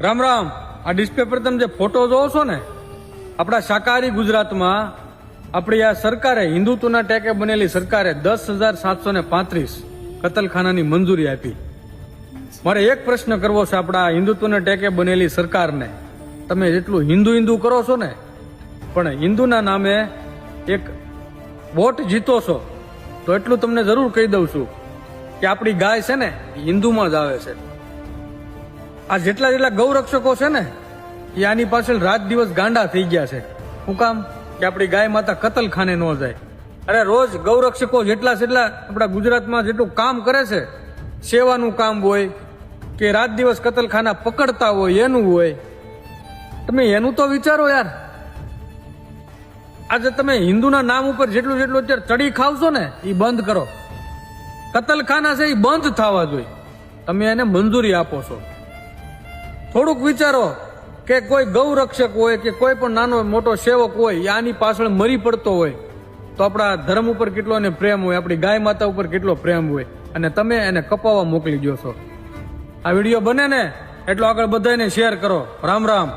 રામ રામ. આ ડિસ્પ્લે પર તમે જે ફોટો જોવો છો ને, આપણા શાકાહારી ગુજરાતમાં આપણી આ સરકારે, હિન્દુત્વના ટેકે બનેલી સરકારે 10,735 કતલખાનાની મંજૂરી આપી. મારે એક પ્રશ્ન કરવો છે આપણા હિન્દુત્વના ટેકે બનેલી સરકારને. તમે જેટલું હિન્દુ કરો છો ને, પણ હિન્દુના નામે એક વોટ જીતો છો, તો એટલું તમને જરૂર કહી દઉં છું કે આપણી ગાય છે ને હિન્દુમાં જ આવે છે. આ જેટલા ગૌરક્ષકો છે ને, એ આની પાછળ રાત દિવસ ગાંડા થઈ ગયા છે. શું કામ? કે આપણી ગાય માતા કતલખાને ન જાય. અરે રોજ ગૌરક્ષકો જેટલા આપણા ગુજરાતમાં જેટલું કામ કરે છે, સેવાનું કામ હોય કે રાત દિવસ કતલખાના પકડતા હોય, એનું હોય. તમે એનું તો વિચારો યાર. આજે તમે હિન્દુના નામ ઉપર જેટલું અત્યારે ચડી ખાવશો ને, એ બંધ કરો. કતલખાના છે એ બંધ થવા જોઈએ. તમે એને મંજૂરી આપો છો. થોડુંક વિચારો કે કોઈ ગૌરક્ષક હોય કે કોઈ પણ નાનો મોટો સેવક હોય, આની પાછળ મરી પડતો હોય, તો આપણા ધર્મ ઉપર કેટલો એને પ્રેમ હોય, આપણી ગાય માતા ઉપર કેટલો પ્રેમ હોય, અને તમે એને કપાવવા મોકલી દો છો. આ વિડીયો બને ને એટલો આગળ બધાને શેર કરો. રામ રામ.